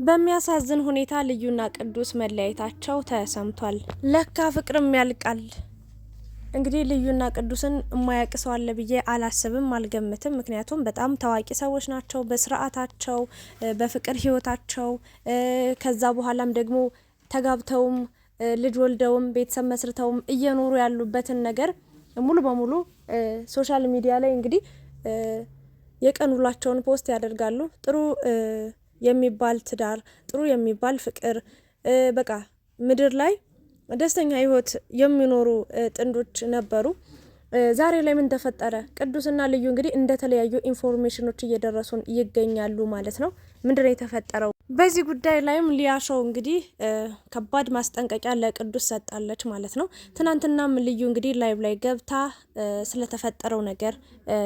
በሚያሳዝን ሁኔታ ልዩና ቅዱስ መለያየታቸው ተሰምቷል። ለካ ፍቅርም ያልቃል። እንግዲህ ልዩና ቅዱስን የማያውቅ ሰው አለ ብዬ አላስብም፣ አልገምትም። ምክንያቱም በጣም ታዋቂ ሰዎች ናቸው በስርዓታቸው፣ በፍቅር ህይወታቸው። ከዛ በኋላም ደግሞ ተጋብተውም ልጅ ወልደውም ቤተሰብ መስርተውም እየኖሩ ያሉበትን ነገር ሙሉ በሙሉ ሶሻል ሚዲያ ላይ እንግዲህ የቀን ውሏቸውን ፖስት ያደርጋሉ። ጥሩ የሚባል ትዳር፣ ጥሩ የሚባል ፍቅር፣ በቃ ምድር ላይ ደስተኛ ህይወት የሚኖሩ ጥንዶች ነበሩ። ዛሬ ላይ ምን ተፈጠረ? ቅዱስና ልዩ እንግዲህ እንደተለያዩ ኢንፎርሜሽኖች እየደረሱን ይገኛሉ ማለት ነው። ምንድነው የተፈጠረው? በዚህ ጉዳይ ላይም ሊያሾው እንግዲህ ከባድ ማስጠንቀቂያ ለቅዱስ ሰጣለች ማለት ነው። ትናንትናም ልዩ እንግዲህ ላይቭ ላይ ገብታ ስለተፈጠረው ነገር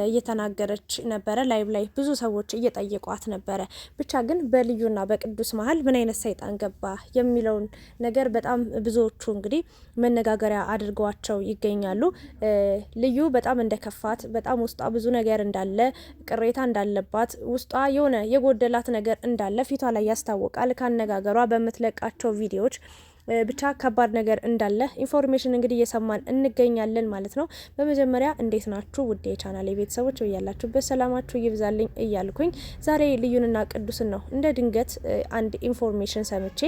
እየተናገረች ነበረ። ላይቭ ላይ ብዙ ሰዎች እየጠየቋት ነበረ። ብቻ ግን በልዩና በቅዱስ መሀል ምን አይነት ሰይጣን ገባ የሚለውን ነገር በጣም ብዙዎቹ እንግዲህ መነጋገሪያ አድርገዋቸው ይገኛሉ። ልዩ በጣም እንደከፋት፣ በጣም ውስጧ ብዙ ነገር እንዳለ፣ ቅሬታ እንዳለባት፣ ውስጧ የሆነ የጎደላት ነገር እንዳለ ፊቷ ላይ ያስታውቃል። ካነጋገሯ በምትለቃቸው ቪዲዮዎች ብቻ ከባድ ነገር እንዳለ ኢንፎርሜሽን እንግዲህ እየሰማን እንገኛለን ማለት ነው። በመጀመሪያ እንዴት ናችሁ ውድ የቻናሌ ቤተሰቦች? ያላችሁበት ሰላማችሁ ይብዛልኝ እያልኩኝ ዛሬ ልዩንና ቅዱስን ነው እንደ ድንገት አንድ ኢንፎርሜሽን ሰምቼ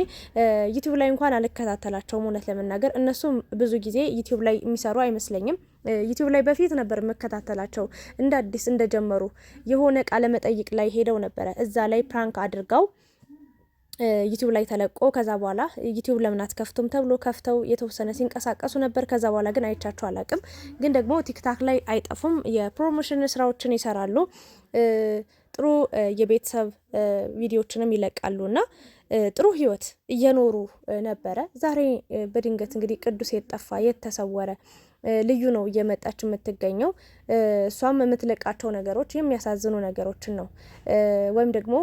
ዩቲዩብ ላይ እንኳን አልከታተላቸውም እውነት ለመናገር። እነሱም ብዙ ጊዜ ዩቲዩብ ላይ የሚሰሩ አይመስለኝም። ዩቲዩብ ላይ በፊት ነበር መከታተላቸው እንደ አዲስ እንደጀመሩ የሆነ ቃለ መጠይቅ ላይ ሄደው ነበረ። እዛ ላይ ፕራንክ አድርገው ዩቲዩብ ላይ ተለቆ ከዛ በኋላ ዩቲዩብ ለምን አትከፍቱም ተብሎ ከፍተው የተወሰነ ሲንቀሳቀሱ ነበር። ከዛ በኋላ ግን አይቻቸው አላቅም። ግን ደግሞ ቲክታክ ላይ አይጠፉም፣ የፕሮሞሽን ስራዎችን ይሰራሉ፣ ጥሩ የቤተሰብ ቪዲዮዎችንም ይለቃሉና ጥሩ ህይወት እየኖሩ ነበረ። ዛሬ በድንገት እንግዲህ ቅዱስ የጠፋ የተሰወረ ልዩ ነው እየመጣች የምትገኘው። እሷም የምትለቃቸው ነገሮች የሚያሳዝኑ ነገሮችን ነው፣ ወይም ደግሞ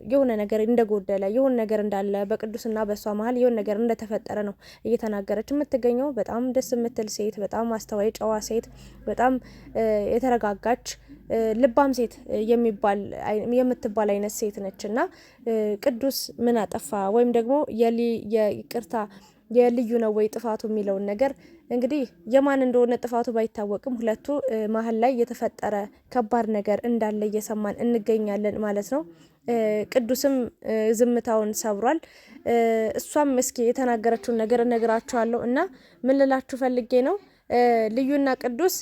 የሆነ ነገር እንደጎደለ የሆነ ነገር እንዳለ በቅዱስና በእሷ መሀል የሆነ ነገር እንደተፈጠረ ነው እየተናገረች የምትገኘው። በጣም ደስ የምትል ሴት፣ በጣም አስተዋይ ጨዋ ሴት፣ በጣም የተረጋጋች ልባም ሴት የምትባል አይነት ሴት ነች እና ቅዱስ ምን አጠፋ ወይም ደግሞ የይቅርታ የልዩ ነው ወይ ጥፋቱ የሚለውን ነገር እንግዲህ የማን እንደሆነ ጥፋቱ ባይታወቅም ሁለቱ መሀል ላይ የተፈጠረ ከባድ ነገር እንዳለ እየሰማን እንገኛለን ማለት ነው። ቅዱስም ዝምታውን ሰብሯል። እሷም እስኪ የተናገረችውን ነገር እነግራችኋለሁ እና ምን ልላችሁ ፈልጌ ነው፣ ልዩና ቅዱስ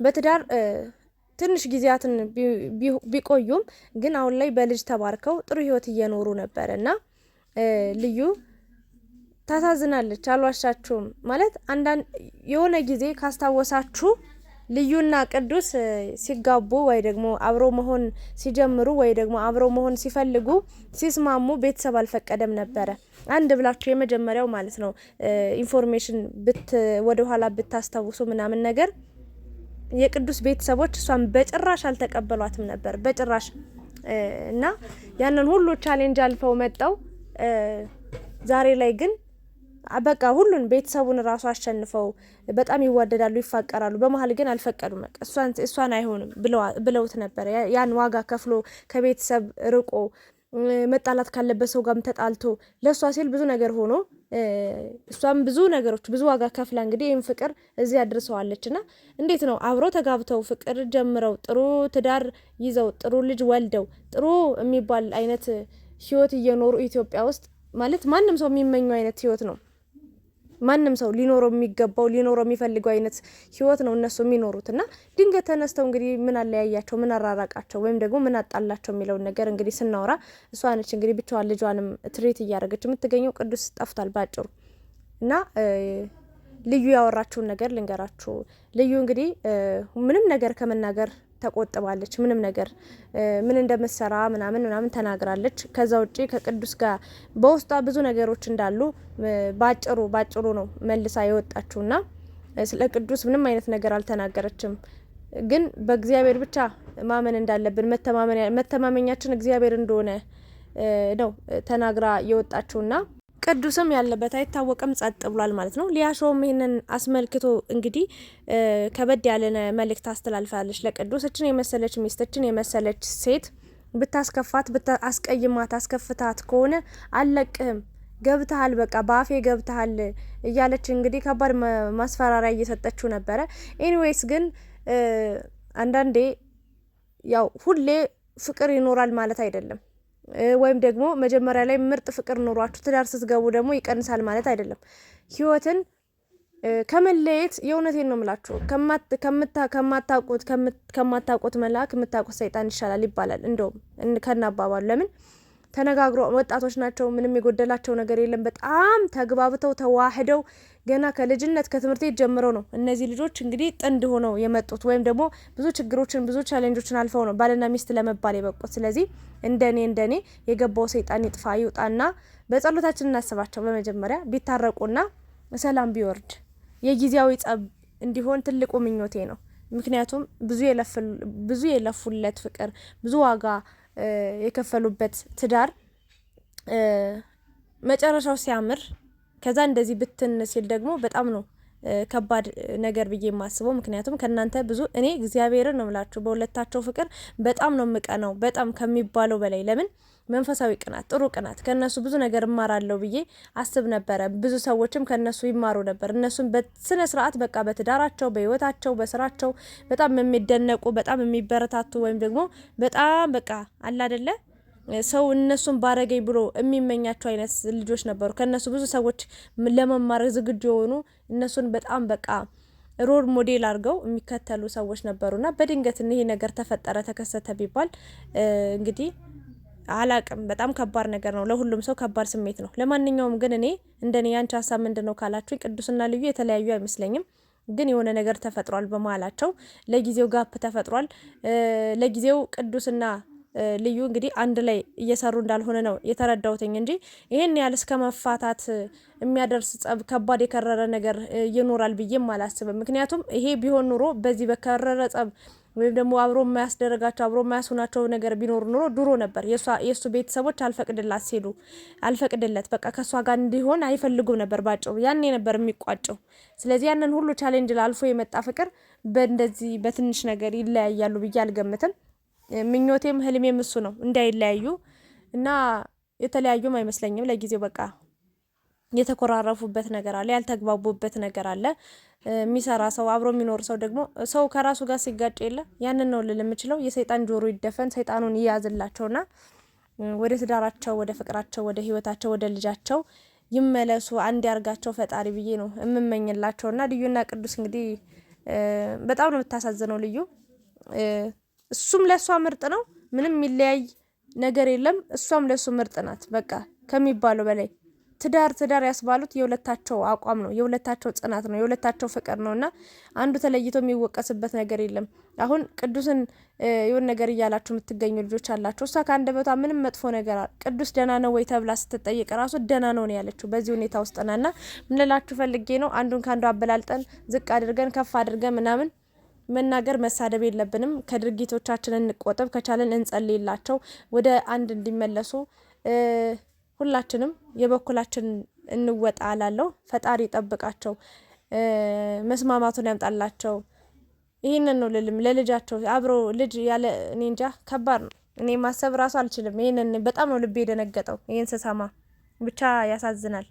በትዳር ትንሽ ጊዜያትን ቢቆዩም ግን አሁን ላይ በልጅ ተባርከው ጥሩ ህይወት እየኖሩ ነበር እና ልዩ ታሳዝናለች። አልዋሻችሁም ማለት አንዳንድ የሆነ ጊዜ ካስታወሳችሁ ልዩና ቅዱስ ሲጋቡ ወይ ደግሞ አብረው መሆን ሲጀምሩ ወይ ደግሞ አብረው መሆን ሲፈልጉ ሲስማሙ ቤተሰብ አልፈቀደም ነበረ። አንድ ብላችሁ የመጀመሪያው ማለት ነው ኢንፎርሜሽን ወደ ኋላ ብታስታውሱ ምናምን ነገር የቅዱስ ቤተሰቦች እሷን በጭራሽ አልተቀበሏትም ነበር በጭራሽ። እና ያንን ሁሉ ቻሌንጅ አልፈው መጣው ዛሬ ላይ ግን በቃ ሁሉን ቤተሰቡን ራሱ አሸንፈው በጣም ይዋደዳሉ፣ ይፋቀራሉ። በመሀል ግን አልፈቀዱም። እሷን አይሆንም ብለውት ነበር። ያን ዋጋ ከፍሎ ከቤተሰብ ርቆ መጣላት ካለበት ሰው ጋርም ተጣልቶ ለእሷ ሲል ብዙ ነገር ሆኖ እሷም ብዙ ነገሮች ብዙ ዋጋ ከፍላ እንግዲህ ይህን ፍቅር እዚህ አድርሰዋለች። እና እንዴት ነው አብረው ተጋብተው ፍቅር ጀምረው ጥሩ ትዳር ይዘው ጥሩ ልጅ ወልደው ጥሩ የሚባል አይነት ህይወት እየኖሩ ኢትዮጵያ ውስጥ ማለት ማንም ሰው የሚመኘው አይነት ህይወት ነው። ማንም ሰው ሊኖረው የሚገባው ሊኖረው የሚፈልገው አይነት ህይወት ነው እነሱ የሚኖሩት። እና ድንገት ተነስተው እንግዲህ ምን አለያያቸው፣ ምን አራራቃቸው ወይም ደግሞ ምን አጣላቸው የሚለውን ነገር እንግዲህ ስናወራ እሷ ነች እንግዲህ ብቻዋን ልጇንም ትሪት እያደረገች የምትገኘው። ቅዱስ ጠፍቷል ባጭሩ። እና ልዩ ያወራችውን ነገር ልንገራችሁ። ልዩ እንግዲህ ምንም ነገር ከመናገር ተቆጥባለች። ምንም ነገር ምን እንደምትሰራ ምናምን ተናግራለች። ከዛ ውጪ ከቅዱስ ጋር በውስጧ ብዙ ነገሮች እንዳሉ ባጭሩ ነው መልሳ የወጣችውና ስለ ቅዱስ ምንም አይነት ነገር አልተናገረችም። ግን በእግዚአብሔር ብቻ ማመን እንዳለብን መተማመኛችን እግዚአብሔር እንደሆነ ነው ተናግራ የወጣችውና ቅዱስም ያለበት አይታወቅም፣ ጸጥ ብሏል ማለት ነው። ሊያሾም ይሄንን አስመልክቶ እንግዲህ ከበድ ያለ መልእክት አስተላልፋለች ለቅዱስ። እችን የመሰለች ሚስት፣ እችን የመሰለች ሴት ብታስከፋት ብታስቀይማት አስከፍታት ከሆነ አልለቅህም ገብተሃል በቃ በአፌ ገብተሃል እያለች እንግዲህ ከባድ ማስፈራሪያ እየሰጠችው ነበረ። ኤኒዌይስ ግን አንዳንዴ ያው ሁሌ ፍቅር ይኖራል ማለት አይደለም። ወይም ደግሞ መጀመሪያ ላይ ምርጥ ፍቅር ኖሯችሁ ትዳር ስትገቡ ደግሞ ይቀንሳል ማለት አይደለም። ህይወትን ከመለየት የእውነቴን ነው የምላችሁ ከማታውቁት መልአክ የምታውቁት ሰይጣን ይሻላል ይባላል። እንደውም ከናባባሉ ለምን ተነጋግሮ ወጣቶች ናቸው፣ ምንም የጎደላቸው ነገር የለም። በጣም ተግባብተው ተዋህደው ገና ከልጅነት ከትምህርት ቤት ጀምረው ነው እነዚህ ልጆች እንግዲህ ጥንድ ሆነው የመጡት ወይም ደግሞ ብዙ ችግሮችን ብዙ ቻሌንጆችን አልፈው ነው ባልና ሚስት ለመባል የበቁት። ስለዚህ እንደኔ የገባው ሰይጣን ይጥፋ ይውጣና በጸሎታችን እናስባቸው። በመጀመሪያ ቢታረቁና ሰላም ቢወርድ የጊዜያዊ ጸብ እንዲሆን ትልቁ ምኞቴ ነው። ምክንያቱም ብዙ የለፉለት ፍቅር ብዙ ዋጋ የከፈሉበት ትዳር መጨረሻው ሲያምር ከዛ እንደዚህ ብትን ሲል ደግሞ በጣም ነው ከባድ ነገር ብዬ የማስበው። ምክንያቱም ከናንተ ብዙ እኔ እግዚአብሔርን ነው ምላችሁ በሁለታቸው ፍቅር በጣም ነው ምቀነው በጣም ከሚባለው በላይ። ለምን መንፈሳዊ ቅናት፣ ጥሩ ቅናት ከነሱ ብዙ ነገር እማራለሁ ብዬ አስብ ነበረ። ብዙ ሰዎችም ከነሱ ይማሩ ነበር። እነሱም በስነ ስርዓት በቃ በትዳራቸው፣ በህይወታቸው፣ በስራቸው በጣም የሚደነቁ በጣም የሚበረታቱ ወይም ደግሞ በጣም በቃ አለ አይደለ ሰው እነሱን ባረገኝ ብሎ የሚመኛቸው አይነት ልጆች ነበሩ። ከነሱ ብዙ ሰዎች ለመማር ዝግጁ የሆኑ እነሱን በጣም በቃ ሮል ሞዴል አድርገው የሚከተሉ ሰዎች ነበሩና በድንገት ይሄ ነገር ተከሰተ ቢባል እንግዲህ አላቅም። በጣም ከባድ ነገር ነው። ለሁሉም ሰው ከባድ ስሜት ነው። ለማንኛውም ግን እኔ እንደኔ ያንቺ ሀሳብ ምንድነው ካላችሁኝ ቅዱስና ልዩ የተለያዩ አይመስለኝም። ግን የሆነ ነገር ተፈጥሯል በመሀላቸው። ለጊዜው ጋፕ ተፈጥሯል። ለጊዜው ቅዱስና ልዩ እንግዲህ አንድ ላይ እየሰሩ እንዳልሆነ ነው የተረዳሁትኝ እንጂ ይሄን ያህል እስከ መፋታት የሚያደርስ ጸብ፣ ከባድ የከረረ ነገር ይኖራል ብዬም አላስብም። ምክንያቱም ይሄ ቢሆን ኑሮ በዚህ በከረረ ጸብ ወይም ደግሞ አብሮ የማያስደረጋቸው አብሮ የማያስሆናቸው ነገር ቢኖር ኑሮ ድሮ ነበር። የእሱ ቤተሰቦች አልፈቅድላት ሲሉ አልፈቅድለት በቃ ከእሷ ጋር እንዲሆን አይፈልጉም ነበር ባጭሩ። ያኔ ነበር የሚቋጨው። ስለዚህ ያንን ሁሉ ቻሌንጅ ላልፎ የመጣ ፍቅር በእንደዚህ በትንሽ ነገር ይለያያሉ ብዬ አልገምትም። ምኞቴም ህልሜም እሱ ነው እንዳይለያዩ እና የተለያዩም አይመስለኝም። ለጊዜው በቃ የተኮራረፉበት ነገር አለ፣ ያልተግባቡበት ነገር አለ። የሚሰራ ሰው አብሮ የሚኖር ሰው ደግሞ ሰው ከራሱ ጋር ሲጋጭ የለ ያንን ነው ልል የምችለው። የሰይጣን ጆሮ ይደፈን፣ ሰይጣኑን ይያዝላቸውና ወደ ትዳራቸው፣ ወደ ፍቅራቸው፣ ወደ ህይወታቸው፣ ወደ ልጃቸው ይመለሱ፣ አንድ ያርጋቸው ፈጣሪ ብዬ ነው የምመኝላቸውና ልዩና ቅዱስ እንግዲህ በጣም ነው የምታሳዝነው ልዩ። እሱም ለሷ ምርጥ ነው፣ ምንም የሚለያይ ነገር የለም። እሷም ለሱ ምርጥ ናት በቃ ከሚባለው በላይ። ትዳር ያስባሉት የሁለታቸው አቋም ነው፣ የሁለታቸው ጽናት ነው፣ የሁለታቸው ፍቅር ነውና አንዱ ተለይቶ የሚወቀስበት ነገር የለም። አሁን ቅዱስን የሆነ ነገር እያላችሁ የምትገኙ ልጆች አላችሁ። እሷ ከአንደበቷ ምንም መጥፎ ነገር ቅዱስ ደህና ነው ወይ ተብላ ስትጠይቅ ራሱ ደህና ነው ያለችው በዚህ ሁኔታ ውስጥ ናና ምን ልላችሁ ፈልጌ ነው አንዱን ካንዱ አበላልጠን ዝቅ አድርገን ከፍ አድርገን ምናምን መናገር መሳደብ የለብንም። ከድርጊቶቻችን እንቆጠብ፣ ከቻለን እንጸልይላቸው ወደ አንድ እንዲመለሱ ሁላችንም የበኩላችን እንወጣ አላለሁ። ፈጣሪ ይጠብቃቸው፣ መስማማቱን ያምጣላቸው። ይህንን ነው ልልም ለልጃቸው አብሮ ልጅ ያለ እኔ እንጃ ከባድ ነው። እኔ ማሰብ ራሱ አልችልም። ይህንን በጣም ነው ልቤ የደነገጠው ይህን ስሰማ። ብቻ ያሳዝናል።